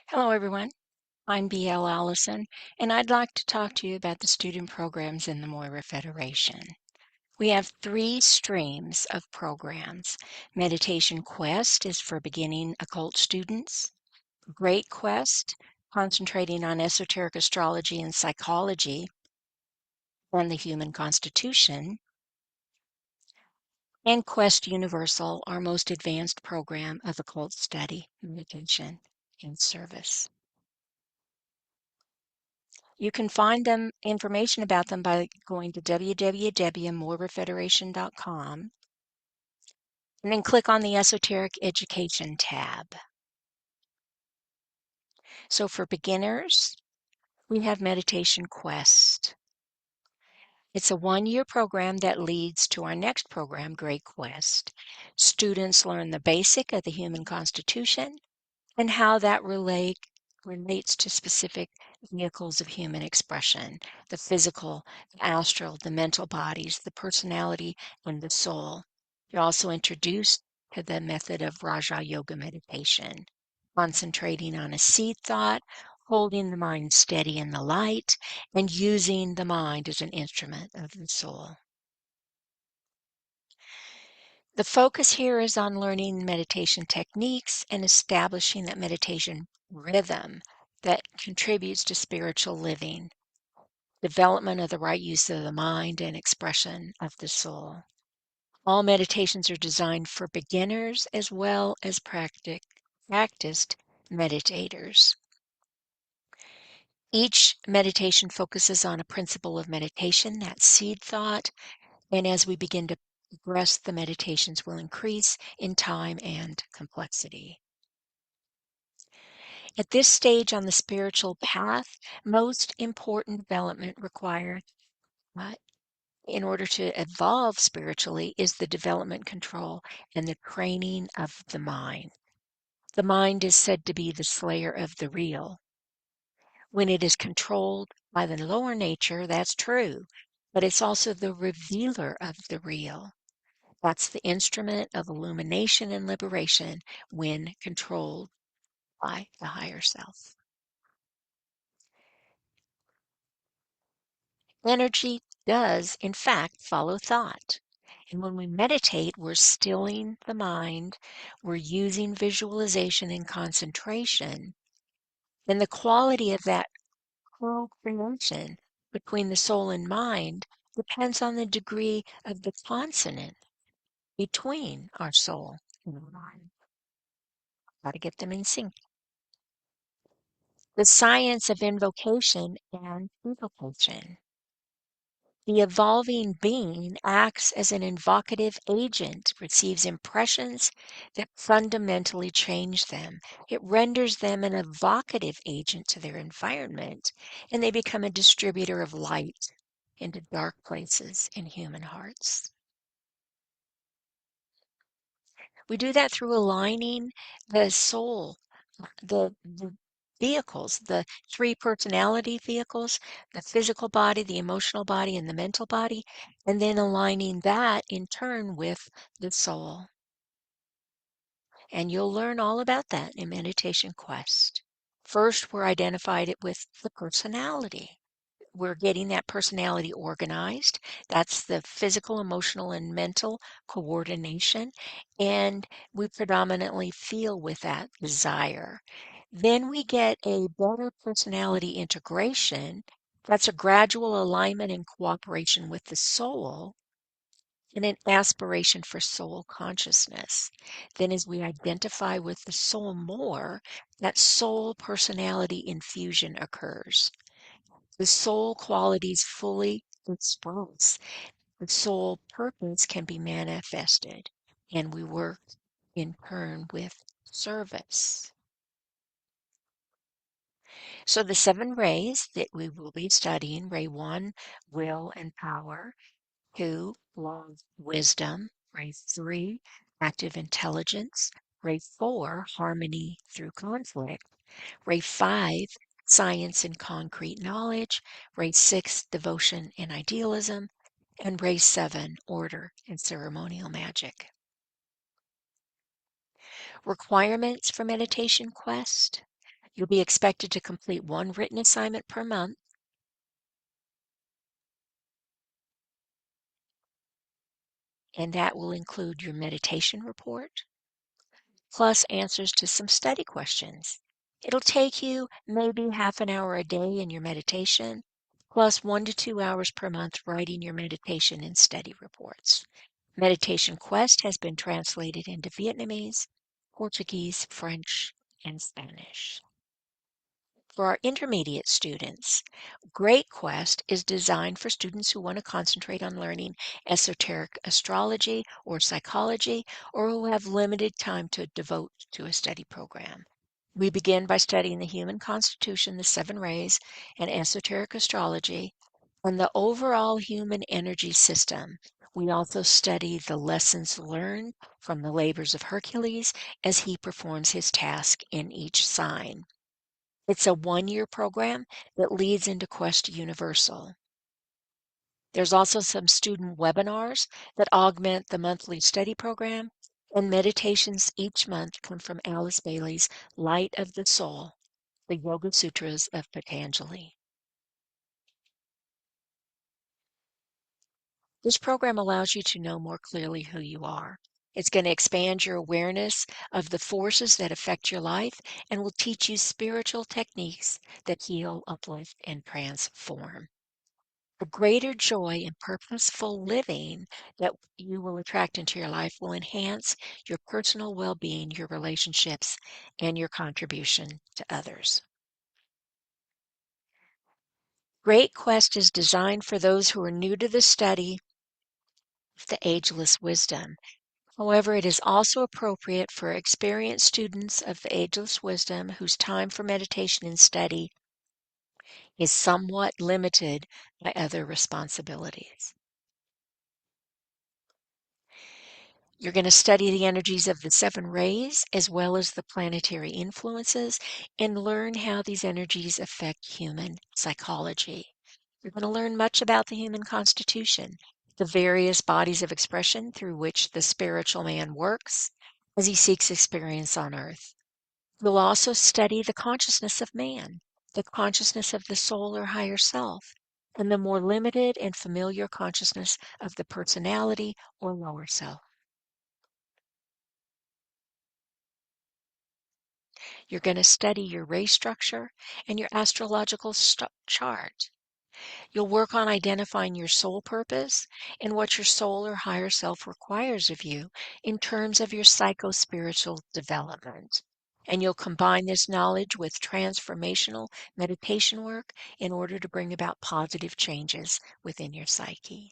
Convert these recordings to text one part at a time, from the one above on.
Hello, everyone. I'm BL Allison, and I'd like to talk to you about the student programs in the Moira Federation. We have three streams of programs. Meditation Quest is for beginning occult students. Great Quest, concentrating on esoteric astrology and psychology and the human constitution. And Quest Universal, our most advanced program of occult study, meditation, and service. You can find them information about them by going to www.moirafederation.com and then click on the Esoteric Education tab. So for beginners, we have Meditation Quest. It's a one-year program that leads to our next program, Great Quest. Students learn the basic of the human constitution and how that relates to specific vehicles of human expression, the physical, the astral, the mental bodies, the personality, and the soul. You're also introduced to the method of Raja Yoga meditation, concentrating on a seed thought, holding the mind steady in the light, and using the mind as an instrument of the soul. The focus here is on learning meditation techniques and establishing that meditation rhythm that contributes to spiritual living, development of the right use of the mind, and expression of the soul. All meditations are designed for beginners as well as practiced meditators. Each meditation focuses on a principle of meditation, that seed thought, and as we begin to progress, the meditations will increase in time and complexity. At this stage on the spiritual path, most important development required uh, in order to evolve spiritually is the development control and the training of the mind. The mind is said to be the slayer of the real. When it is controlled by the lower nature, that's true, but it's also the revealer of the real. That's the instrument of illumination and liberation when controlled by the higher self. Energy does, in fact, follow thought. And when we meditate, we're stilling the mind, we're using visualization and concentration. And the quality of that co-creation between the soul and mind depends on the degree of the consonance between our soul and the mind. Got to get them in sync. The science of invocation and evocation. The evolving being acts as an invocative agent, receives impressions that fundamentally change them. It renders them an evocative agent to their environment, and they become a distributor of light into dark places in human hearts. We do that through aligning the soul, the vehicles, the three personality vehicles, the physical body, the emotional body, and the mental body, and then aligning that in turn with the soul. And you'll learn all about that in Meditation Quest. First, we're identified it with the personality. We're getting that personality organized. That's the physical, emotional, and mental coordination. And we predominantly feel with that desire. Then we get a better personality integration. That's a gradual alignment and cooperation with the soul and an aspiration for soul consciousness. Then, as we identify with the soul more, that soul personality infusion occurs. The soul qualities fully express. The soul purpose can be manifested, and we work in turn with service. So the seven rays that we will be studying, ray 1, will and power, 2, love, wisdom, ray 3, active intelligence, ray 4, harmony through conflict, ray 5, science and concrete knowledge, ray 6, devotion and idealism, and ray 7, order and ceremonial magic. Requirements for Meditation Quest. You'll be expected to complete one written assignment per month, and that will include your meditation report, plus answers to some study questions. It'll take you maybe half an hour a day in your meditation, plus 1 to 2 hours per month writing your meditation and study reports. Meditation Quest has been translated into Vietnamese, Portuguese, French, and Spanish. For our intermediate students, Great Quest is designed for students who want to concentrate on learning esoteric astrology or psychology, or who have limited time to devote to a study program. We begin by studying the human constitution, the seven rays, and esoteric astrology, and the overall human energy system. We also study the lessons learned from the labors of Hercules as he performs his task in each sign. It's a 1 year program that leads into Quest Universal. There's also some student webinars that augment the monthly study program, and meditations each month come from Alice Bailey's Light of the Soul, the Yoga Sutras of Patanjali. This program allows you to know more clearly who you are. It's going to expand your awareness of the forces that affect your life and will teach you spiritual techniques that heal, uplift, and transform. The greater joy and purposeful living that you will attract into your life will enhance your personal well being, your relationships, and your contribution to others. Great Quest is designed for those who are new to the study of the ageless wisdom. However, it is also appropriate for experienced students of the ageless wisdom whose time for meditation and study is somewhat limited by other responsibilities. You're going to study the energies of the seven rays as well as the planetary influences and learn how these energies affect human psychology. You're going to learn much about the human constitution, the various bodies of expression through which the spiritual man works as he seeks experience on earth. You'll also study the consciousness of man, the consciousness of the soul or higher self, and the more limited and familiar consciousness of the personality or lower self. You're going to study your race structure and your astrological chart. You'll work on identifying your soul purpose and what your soul or higher self requires of you in terms of your psycho-spiritual development. And you'll combine this knowledge with transformational meditation work in order to bring about positive changes within your psyche.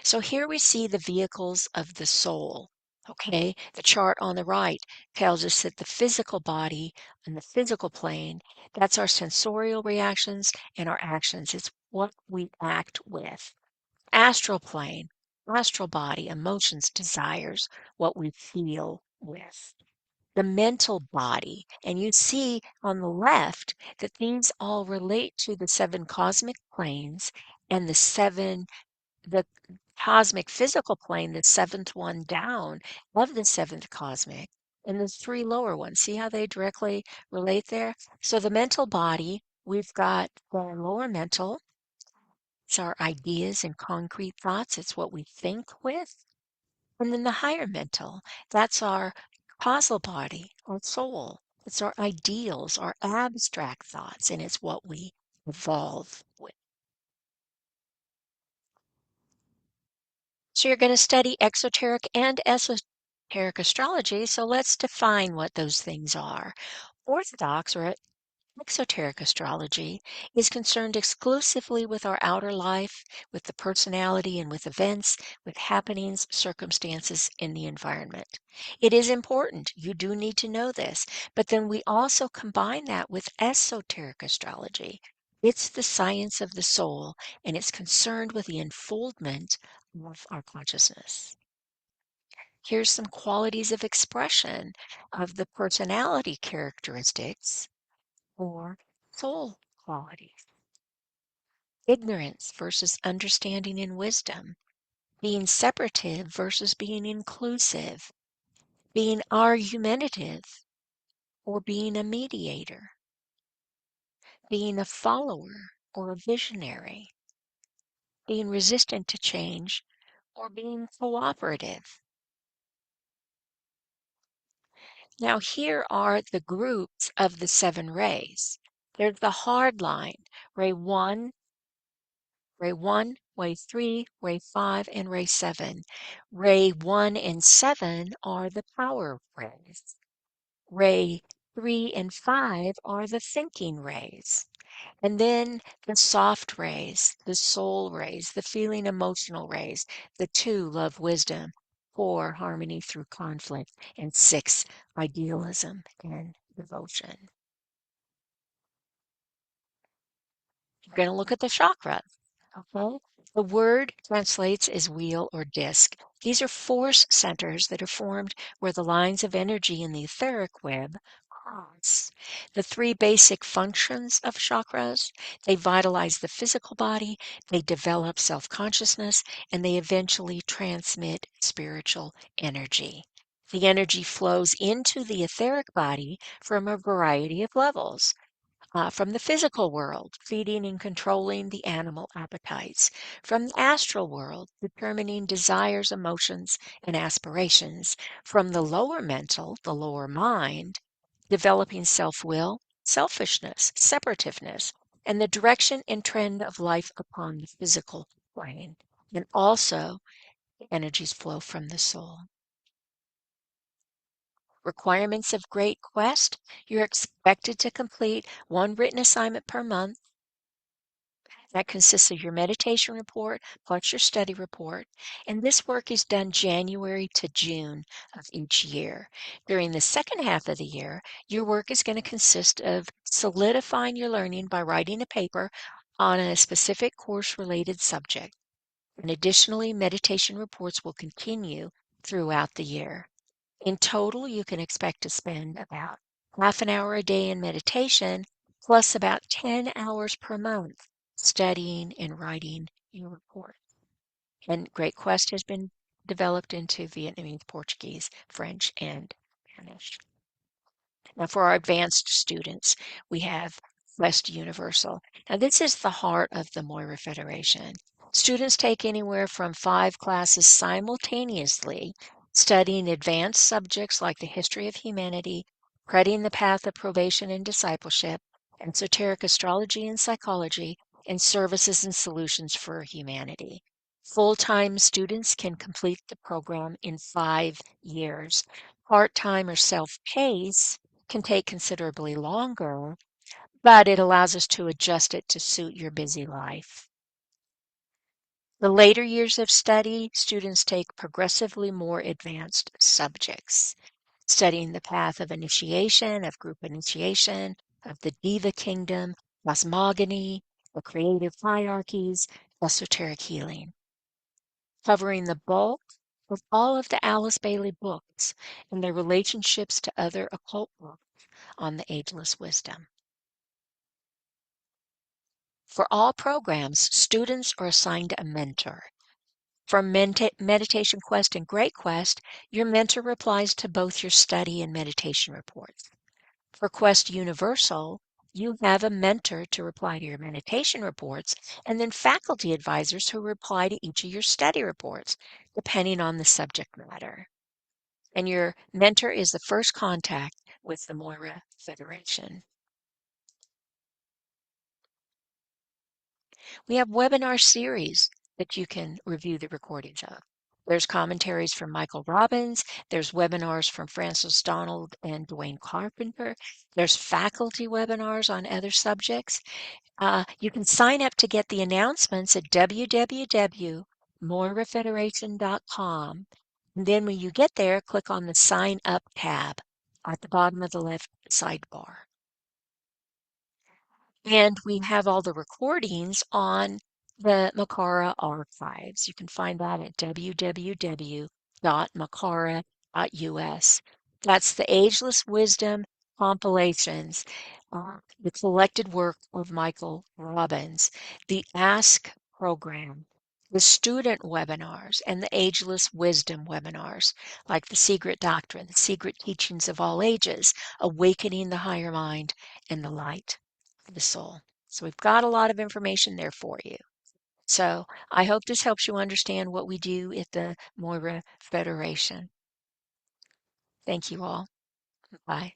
So here we see the vehicles of the soul. Okay, the chart on the right tells us that the physical body and the physical plane, that's our sensorial reactions and our actions. It's what we act with. Astral plane, astral body, emotions, desires, what we feel with. The mental body, and you see on the left that these all relate to the seven cosmic planes and the cosmic physical plane, the seventh one down of the seventh cosmic, and the three lower ones. See how they directly relate there? So the mental body, we've got the lower mental, it's our ideas and concrete thoughts, it's what we think with. And then the higher mental, that's our causal body, our soul. It's our ideals, our abstract thoughts, and it's what we evolve with. So you're going to study exoteric and esoteric astrology. So let's define what those things are. Orthodox or exoteric astrology is concerned exclusively with our outer life, with the personality, and with events, with happenings, circumstances in the environment. It is important. You do need to know this. But then we also combine that with esoteric astrology. It's the science of the soul, and it's concerned with the unfoldment of our consciousness. Here's some qualities of expression of the personality characteristics or soul qualities. Ignorance versus understanding and wisdom. Being separative versus being inclusive. Being argumentative or being a mediator, being a follower or a visionary, being resistant to change, or being cooperative. Now, here are the groups of the 7 rays. There's the hard line, ray 1, ray 3, ray 5, and ray 7. Ray 1 and 7 are the power rays. Ray 3 and 5 are the thinking rays. And then the soft rays, the soul rays, the feeling emotional rays, the 2, love, wisdom, 4, harmony through conflict, and 6, idealism and devotion. You're going to look at the chakras. Okay. The word translates as wheel or disc. These are force centers that are formed where the lines of energy in the etheric web cross. The 3 basic functions of chakras, they vitalize the physical body, they develop self-consciousness, and they eventually transmit spiritual energy. The energy flows into the etheric body from a variety of levels, from the physical world, feeding and controlling the animal appetites, from the astral world, determining desires, emotions, and aspirations, from the lower mental, the lower mind, developing self will, selfishness, separativeness, and the direction and trend of life upon the physical plane. And also, energies flow from the soul. Requirements of Great Quest: you're expected to complete 1 written assignment per month. That consists of your meditation report plus your study report. And this work is done January to June of each year. During the second half of the year, your work is going to consist of solidifying your learning by writing a paper on a specific course related subject. And additionally, meditation reports will continue throughout the year. In total, you can expect to spend about half an hour a day in meditation, plus about 10 hours per month studying and writing your report. And Great Quest has been developed into Vietnamese, Portuguese, French, and Spanish. Now, for our advanced students, we have Quest Universal. Now, this is the heart of the Moira Federation. Students take anywhere from 5 classes simultaneously, studying advanced subjects like the history of humanity, treading the path of probation and discipleship, esoteric astrology and psychology, and services and solutions for humanity. Full-time students can complete the program in 5 years. Part-time or self-paced can take considerably longer, but it allows us to adjust it to suit your busy life. The later years of study, students take progressively more advanced subjects, studying the path of initiation, of group initiation, of the Diva Kingdom, cosmogony, the creative hierarchies, esoteric healing, covering the bulk of all of the Alice Bailey books and their relationships to other occult books on the ageless wisdom. For all programs, students are assigned a mentor. For Meditation Quest and Great Quest, your mentor replies to both your study and meditation reports. For Quest Universal, you have a mentor to reply to your meditation reports, and then faculty advisors who reply to each of your study reports, depending on the subject matter. And your mentor is the first contact with the Moira Federation. We have webinar series that you can review the recordings of. There's commentaries from Michael Robbins. There's webinars from Francis Donald and Dwayne Carpenter. There's faculty webinars on other subjects. You can sign up to get the announcements at www.moirafederation.com. And then when you get there, click on the Sign Up tab at the bottom of the left sidebar. And we have all the recordings on the Makara archives. You can find that at www.makara.us. That's the Ageless Wisdom compilations, the collected work of Michael Robbins, the Ask program, the student webinars, and the ageless wisdom webinars, like the secret doctrine, the secret teachings of all ages, awakening the higher mind, and the light of the soul. So we've got a lot of information there for you. So I hope this helps you understand what we do at the Morya Federation. Thank you all. Bye.